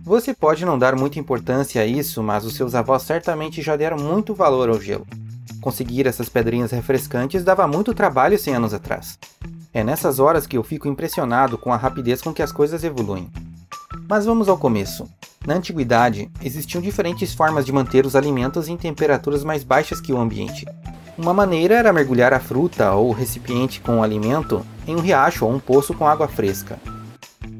Você pode não dar muita importância a isso, mas os seus avós certamente já deram muito valor ao gelo. Conseguir essas pedrinhas refrescantes dava muito trabalho 100 anos atrás. É nessas horas que eu fico impressionado com a rapidez com que as coisas evoluem. Mas vamos ao começo. Na antiguidade, existiam diferentes formas de manter os alimentos em temperaturas mais baixas que o ambiente. Uma maneira era mergulhar a fruta ou o recipiente com o alimento em um riacho ou um poço com água fresca.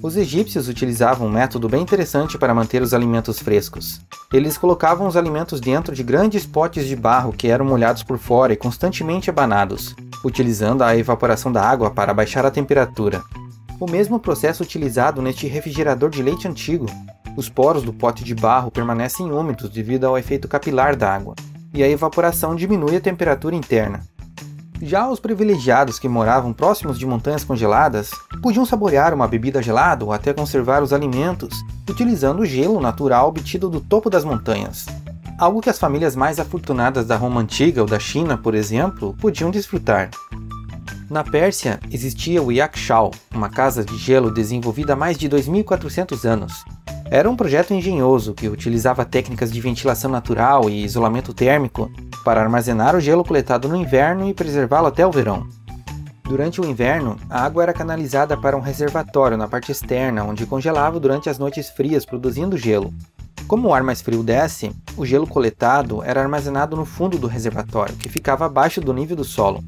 Os egípcios utilizavam um método bem interessante para manter os alimentos frescos. Eles colocavam os alimentos dentro de grandes potes de barro que eram molhados por fora e constantemente abanados, utilizando a evaporação da água para baixar a temperatura. O mesmo processo utilizado neste refrigerador de leite antigo. Os poros do pote de barro permanecem úmidos devido ao efeito capilar da água, e a evaporação diminui a temperatura interna. Já os privilegiados que moravam próximos de montanhas congeladas podiam saborear uma bebida gelada ou até conservar os alimentos, utilizando o gelo natural obtido do topo das montanhas. Algo que as famílias mais afortunadas da Roma Antiga ou da China, por exemplo, podiam desfrutar. Na Pérsia, existia o Yakshaw, uma casa de gelo desenvolvida há mais de 2.400 anos. Era um projeto engenhoso que utilizava técnicas de ventilação natural e isolamento térmico para armazenar o gelo coletado no inverno e preservá-lo até o verão. Durante o inverno, a água era canalizada para um reservatório na parte externa, onde congelava durante as noites frias, produzindo gelo. Como o ar mais frio desce, o gelo coletado era armazenado no fundo do reservatório, que ficava abaixo do nível do solo.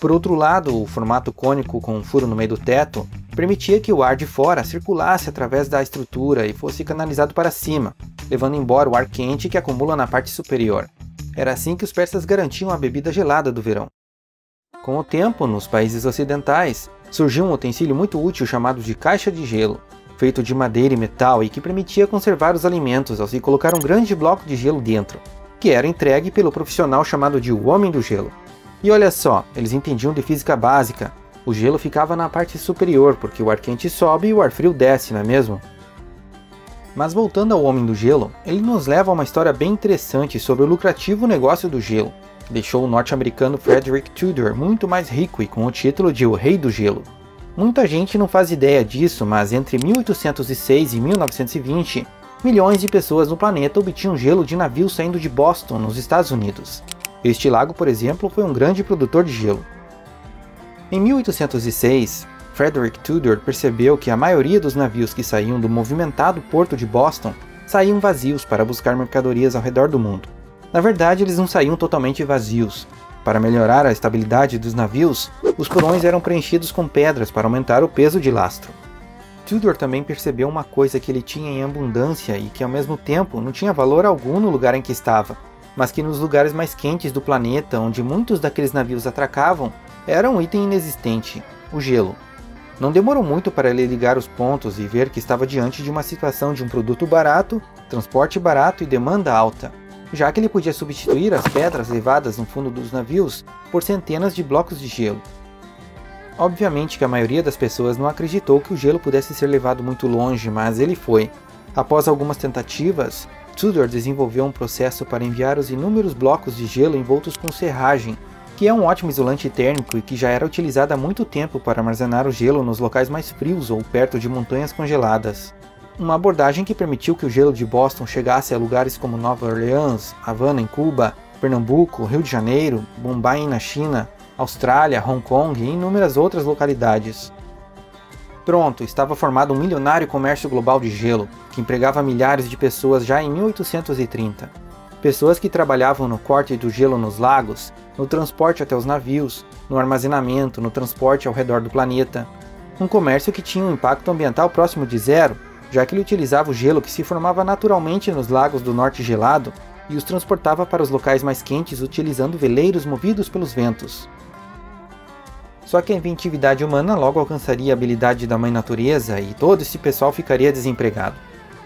Por outro lado, o formato cônico com um furo no meio do teto permitia que o ar de fora circulasse através da estrutura e fosse canalizado para cima, levando embora o ar quente que acumula na parte superior. Era assim que os persas garantiam a bebida gelada do verão. Com o tempo, nos países ocidentais, surgiu um utensílio muito útil chamado de caixa de gelo, feito de madeira e metal e que permitia conservar os alimentos ao se colocar um grande bloco de gelo dentro, que era entregue pelo profissional chamado de o Homem do Gelo. E olha só, eles entendiam de física básica. O gelo ficava na parte superior, porque o ar quente sobe e o ar frio desce, não é mesmo? Mas voltando ao Homem do Gelo, ele nos leva a uma história bem interessante sobre o lucrativo negócio do gelo, que deixou o norte-americano Frederick Tudor muito mais rico e com o título de o Rei do Gelo. Muita gente não faz ideia disso, mas entre 1806 e 1920, milhões de pessoas no planeta obtinham gelo de navios saindo de Boston, nos Estados Unidos. Este lago, por exemplo, foi um grande produtor de gelo. Em 1806, Frederick Tudor percebeu que a maioria dos navios que saíam do movimentado porto de Boston saíam vazios para buscar mercadorias ao redor do mundo. Na verdade, eles não saíam totalmente vazios. Para melhorar a estabilidade dos navios, os porões eram preenchidos com pedras para aumentar o peso de lastro. Tudor também percebeu uma coisa que ele tinha em abundância e que ao mesmo tempo não tinha valor algum no lugar em que estava, mas que nos lugares mais quentes do planeta, onde muitos daqueles navios atracavam, era um item inexistente: o gelo. Não demorou muito para ele ligar os pontos e ver que estava diante de uma situação de um produto barato, transporte barato e demanda alta, já que ele podia substituir as pedras levadas no fundo dos navios por centenas de blocos de gelo. Obviamente que a maioria das pessoas não acreditou que o gelo pudesse ser levado muito longe, mas ele foi. Após algumas tentativas, Tudor desenvolveu um processo para enviar os inúmeros blocos de gelo envoltos com serragem, que é um ótimo isolante térmico e que já era utilizado há muito tempo para armazenar o gelo nos locais mais frios ou perto de montanhas congeladas. Uma abordagem que permitiu que o gelo de Boston chegasse a lugares como Nova Orleans, Havana em Cuba, Pernambuco, Rio de Janeiro, Bombai na China, Austrália, Hong Kong e inúmeras outras localidades. Pronto, estava formado um milionário comércio global de gelo, que empregava milhares de pessoas já em 1830. Pessoas que trabalhavam no corte do gelo nos lagos, no transporte até os navios, no armazenamento, no transporte ao redor do planeta. Um comércio que tinha um impacto ambiental próximo de zero, já que ele utilizava o gelo que se formava naturalmente nos lagos do norte gelado e os transportava para os locais mais quentes utilizando veleiros movidos pelos ventos. Só que a inventividade humana logo alcançaria a habilidade da mãe natureza e todo esse pessoal ficaria desempregado.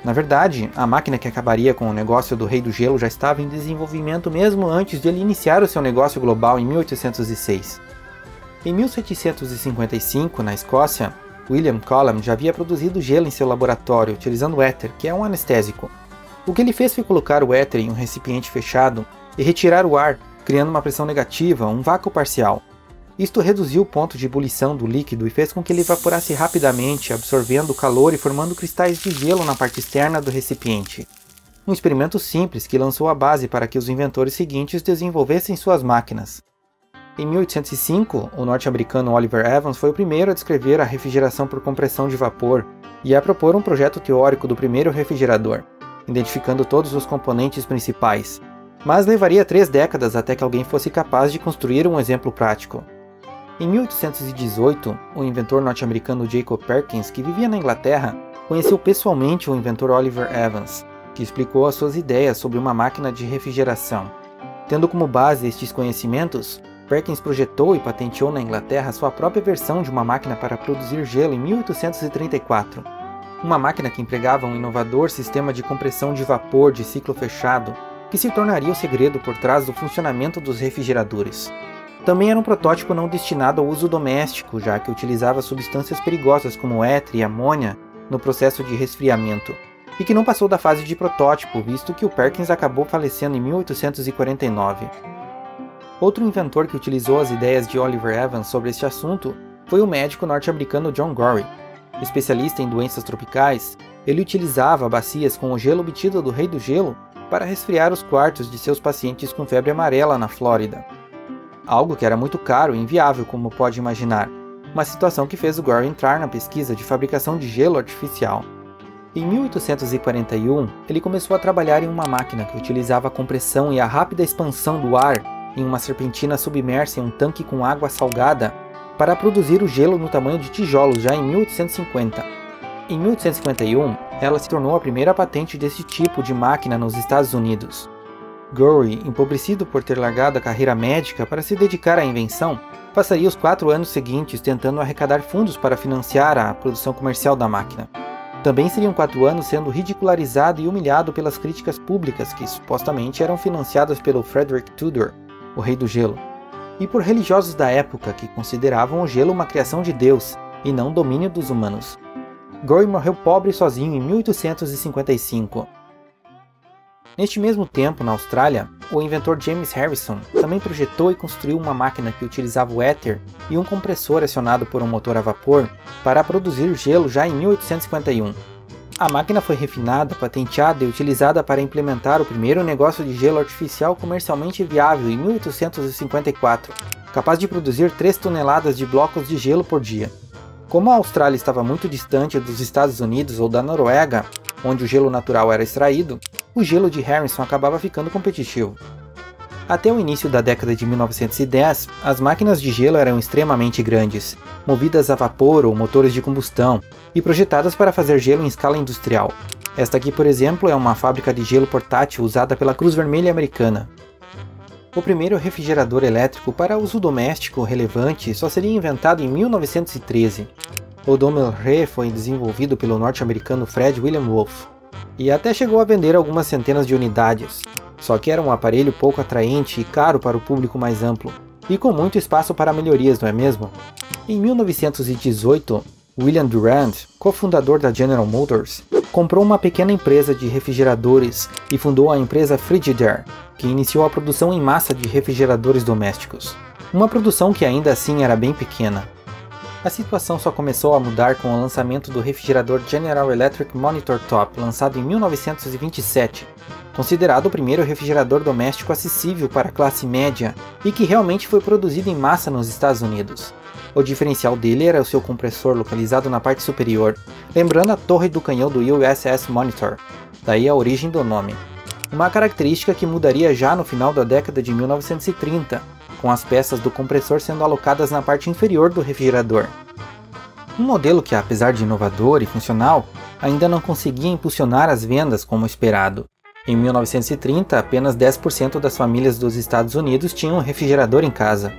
Na verdade, a máquina que acabaria com o negócio do Rei do Gelo já estava em desenvolvimento mesmo antes de ele iniciar o seu negócio global em 1806. Em 1755, na Escócia, William Cullen já havia produzido gelo em seu laboratório utilizando éter, que é um anestésico. O que ele fez foi colocar o éter em um recipiente fechado e retirar o ar, criando uma pressão negativa, um vácuo parcial. Isto reduziu o ponto de ebulição do líquido e fez com que ele evaporasse rapidamente, absorvendo o calor e formando cristais de gelo na parte externa do recipiente. Um experimento simples que lançou a base para que os inventores seguintes desenvolvessem suas máquinas. Em 1805, o norte-americano Oliver Evans foi o primeiro a descrever a refrigeração por compressão de vapor e a propor um projeto teórico do primeiro refrigerador, identificando todos os componentes principais. Mas levaria 3 décadas até que alguém fosse capaz de construir um exemplo prático. Em 1818, o inventor norte-americano Jacob Perkins, que vivia na Inglaterra, conheceu pessoalmente o inventor Oliver Evans, que explicou as suas ideias sobre uma máquina de refrigeração. Tendo como base estes conhecimentos, Perkins projetou e patenteou na Inglaterra sua própria versão de uma máquina para produzir gelo em 1834. Uma máquina que empregava um inovador sistema de compressão de vapor de ciclo fechado, que se tornaria o segredo por trás do funcionamento dos refrigeradores. Também era um protótipo não destinado ao uso doméstico, já que utilizava substâncias perigosas como éter e amônia no processo de resfriamento, e que não passou da fase de protótipo, visto que o Perkins acabou falecendo em 1849. Outro inventor que utilizou as ideias de Oliver Evans sobre este assunto foi o médico norte-americano John Gorrie. Especialista em doenças tropicais, ele utilizava bacias com o gelo obtido do Rei do Gelo para resfriar os quartos de seus pacientes com febre amarela na Flórida. Algo que era muito caro e inviável, como pode imaginar, uma situação que fez o Gorrie entrar na pesquisa de fabricação de gelo artificial. Em 1841, ele começou a trabalhar em uma máquina que utilizava a compressão e a rápida expansão do ar em uma serpentina submersa em um tanque com água salgada para produzir o gelo no tamanho de tijolos já em 1850. Em 1851, ela se tornou a primeira patente desse tipo de máquina nos Estados Unidos. Gorrie, empobrecido por ter largado a carreira médica para se dedicar à invenção, passaria os 4 anos seguintes tentando arrecadar fundos para financiar a produção comercial da máquina. Também seriam 4 anos sendo ridicularizado e humilhado pelas críticas públicas que supostamente eram financiadas pelo Frederick Tudor, o Rei do Gelo, e por religiosos da época que consideravam o gelo uma criação de Deus e não domínio dos humanos. Gorrie morreu pobre e sozinho em 1855. Neste mesmo tempo, na Austrália, o inventor James Harrison também projetou e construiu uma máquina que utilizava o éter e um compressor acionado por um motor a vapor para produzir gelo já em 1851. A máquina foi refinada, patenteada e utilizada para implementar o primeiro negócio de gelo artificial comercialmente viável em 1854, capaz de produzir 3 toneladas de blocos de gelo por dia. Como a Austrália estava muito distante dos Estados Unidos ou da Noruega, onde o gelo natural era extraído, o gelo de Harrison acabava ficando competitivo. Até o início da década de 1910, as máquinas de gelo eram extremamente grandes, movidas a vapor ou motores de combustão, e projetadas para fazer gelo em escala industrial. Esta aqui, por exemplo, é uma fábrica de gelo portátil usada pela Cruz Vermelha Americana. O primeiro refrigerador elétrico para uso doméstico relevante só seria inventado em 1913. O Domelré foi desenvolvido pelo norte-americano Fred William Wolf, e até chegou a vender algumas centenas de unidades. Só que era um aparelho pouco atraente e caro para o público mais amplo, e com muito espaço para melhorias, não é mesmo? Em 1918, William Durand, cofundador da General Motors, comprou uma pequena empresa de refrigeradores e fundou a empresa Frigidaire, que iniciou a produção em massa de refrigeradores domésticos. Uma produção que ainda assim era bem pequena. A situação só começou a mudar com o lançamento do refrigerador General Electric Monitor Top, lançado em 1927, considerado o primeiro refrigerador doméstico acessível para a classe média e que realmente foi produzido em massa nos Estados Unidos. O diferencial dele era o seu compressor localizado na parte superior, lembrando a torre do canhão do USS Monitor, daí a origem do nome. Uma característica que mudaria já no final da década de 1930, com as peças do compressor sendo alocadas na parte inferior do refrigerador. Um modelo que, apesar de inovador e funcional, ainda não conseguia impulsionar as vendas como esperado. Em 1930, apenas 10% das famílias dos Estados Unidos tinham um refrigerador em casa.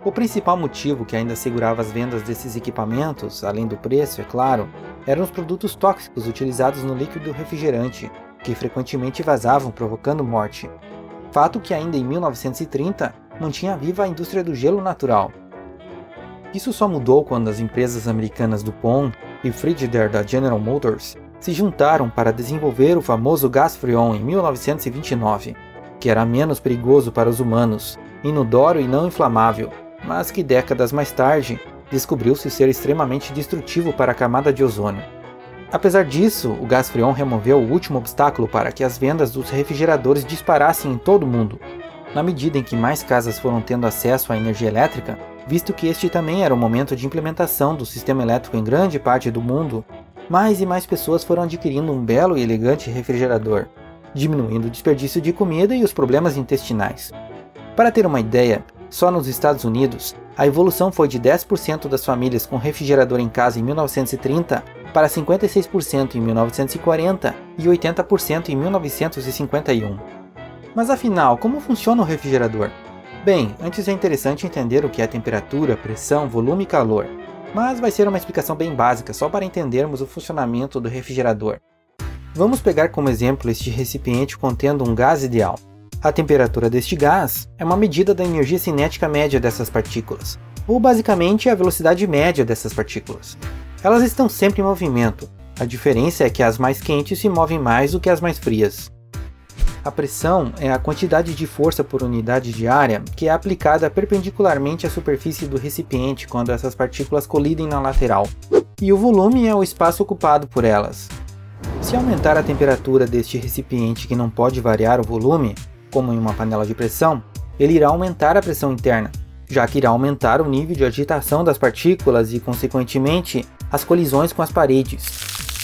O principal motivo que ainda segurava as vendas desses equipamentos, além do preço, é claro, eram os produtos tóxicos utilizados no líquido refrigerante, que frequentemente vazavam, provocando morte. Fato que ainda em 1930 mantinha viva a indústria do gelo natural. Isso só mudou quando as empresas americanas DuPont e Frigidaire da General Motors se juntaram para desenvolver o famoso gás Freon em 1929, que era menos perigoso para os humanos, inodoro e não inflamável, mas que décadas mais tarde descobriu-se ser extremamente destrutivo para a camada de ozônio. Apesar disso, o gás freon removeu o último obstáculo para que as vendas dos refrigeradores disparassem em todo o mundo. Na medida em que mais casas foram tendo acesso à energia elétrica, visto que este também era o momento de implementação do sistema elétrico em grande parte do mundo, mais e mais pessoas foram adquirindo um belo e elegante refrigerador, diminuindo o desperdício de comida e os problemas intestinais. Para ter uma ideia, só nos Estados Unidos, a evolução foi de 10% das famílias com refrigerador em casa em 1930 para 56% em 1940 e 80% em 1951. Mas afinal, como funciona o refrigerador? Bem, antes é interessante entender o que é temperatura, pressão, volume e calor, mas vai ser uma explicação bem básica só para entendermos o funcionamento do refrigerador. Vamos pegar como exemplo este recipiente contendo um gás ideal. A temperatura deste gás é uma medida da energia cinética média dessas partículas, ou basicamente a velocidade média dessas partículas. Elas estão sempre em movimento, a diferença é que as mais quentes se movem mais do que as mais frias. A pressão é a quantidade de força por unidade de área que é aplicada perpendicularmente à superfície do recipiente quando essas partículas colidem na lateral, e o volume é o espaço ocupado por elas. Se aumentar a temperatura deste recipiente que não pode variar o volume, como em uma panela de pressão, ele irá aumentar a pressão interna, já que irá aumentar o nível de agitação das partículas e, consequentemente, as colisões com as paredes.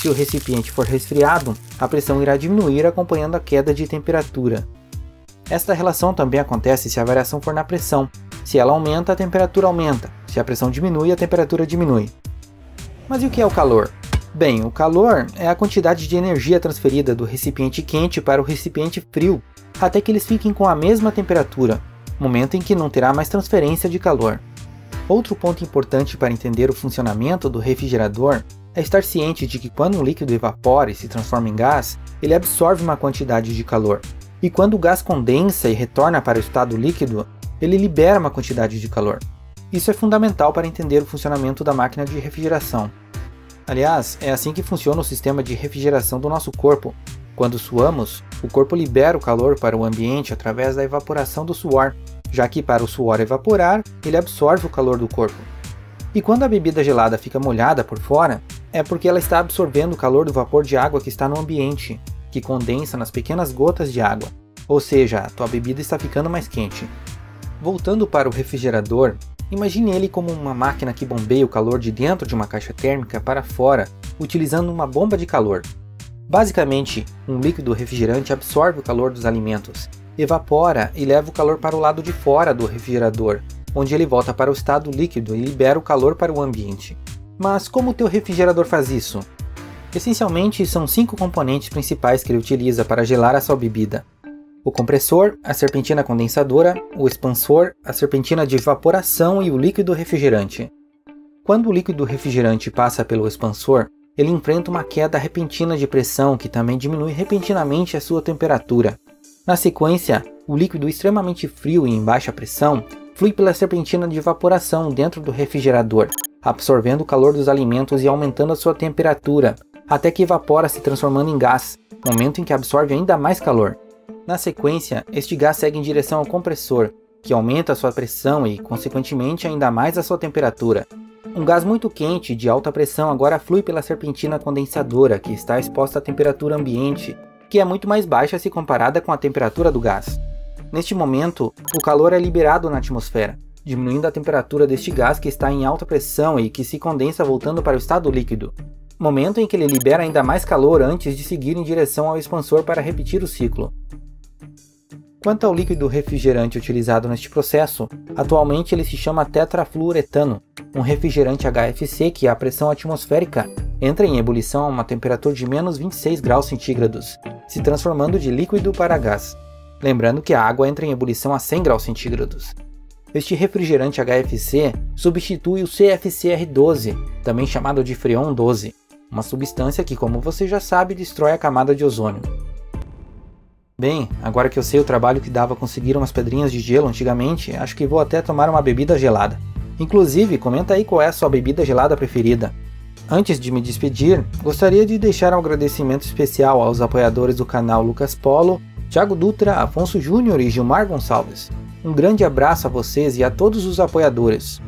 Se o recipiente for resfriado, a pressão irá diminuir acompanhando a queda de temperatura. Esta relação também acontece se a variação for na pressão. Se ela aumenta, a temperatura aumenta. Se a pressão diminui, a temperatura diminui. Mas e o que é o calor? Bem, o calor é a quantidade de energia transferida do recipiente quente para o recipiente frio, até que eles fiquem com a mesma temperatura, momento em que não terá mais transferência de calor. Outro ponto importante para entender o funcionamento do refrigerador é estar ciente de que quando um líquido evapora e se transforma em gás, ele absorve uma quantidade de calor, e quando o gás condensa e retorna para o estado líquido, ele libera uma quantidade de calor. Isso é fundamental para entender o funcionamento da máquina de refrigeração. Aliás, é assim que funciona o sistema de refrigeração do nosso corpo. Quando suamos, o corpo libera o calor para o ambiente através da evaporação do suor, já que para o suor evaporar, ele absorve o calor do corpo. E quando a bebida gelada fica molhada por fora, é porque ela está absorvendo o calor do vapor de água que está no ambiente, que condensa nas pequenas gotas de água, ou seja, a tua bebida está ficando mais quente. Voltando para o refrigerador, imagine ele como uma máquina que bombeia o calor de dentro de uma caixa térmica para fora, utilizando uma bomba de calor. Basicamente, um líquido refrigerante absorve o calor dos alimentos, evapora e leva o calor para o lado de fora do refrigerador, onde ele volta para o estado líquido e libera o calor para o ambiente. Mas como o teu refrigerador faz isso? Essencialmente, são 5 componentes principais que ele utiliza para gelar a sua bebida: o compressor, a serpentina condensadora, o expansor, a serpentina de evaporação e o líquido refrigerante. Quando o líquido refrigerante passa pelo expansor, ele enfrenta uma queda repentina de pressão que também diminui repentinamente a sua temperatura. Na sequência, o líquido extremamente frio e em baixa pressão flui pela serpentina de evaporação dentro do refrigerador, absorvendo o calor dos alimentos e aumentando a sua temperatura, até que evapora se transformando em gás, momento em que absorve ainda mais calor. Na sequência, este gás segue em direção ao compressor, que aumenta a sua pressão e, consequentemente, ainda mais a sua temperatura. Um gás muito quente de alta pressão agora flui pela serpentina condensadora, que está exposta à temperatura ambiente, que é muito mais baixa se comparada com a temperatura do gás. Neste momento, o calor é liberado na atmosfera, diminuindo a temperatura deste gás que está em alta pressão e que se condensa voltando para o estado líquido, momento em que ele libera ainda mais calor antes de seguir em direção ao expansor para repetir o ciclo. Quanto ao líquido refrigerante utilizado neste processo, atualmente ele se chama tetrafluoretano, um refrigerante HFC que a pressão atmosférica entra em ebulição a uma temperatura de menos 26 graus centígrados, se transformando de líquido para gás. Lembrando que a água entra em ebulição a 100 graus centígrados. Este refrigerante HFC substitui o CFCr12, também chamado de Freon 12, uma substância que, como você já sabe, destrói a camada de ozônio. Bem, agora que eu sei o trabalho que dava conseguir umas pedrinhas de gelo antigamente, acho que vou até tomar uma bebida gelada. Inclusive, comenta aí qual é a sua bebida gelada preferida. Antes de me despedir, gostaria de deixar um agradecimento especial aos apoiadores do canal Lucas Polo, Thiago Dutra, Afonso Júnior e Gilmar Gonçalves. Um grande abraço a vocês e a todos os apoiadores.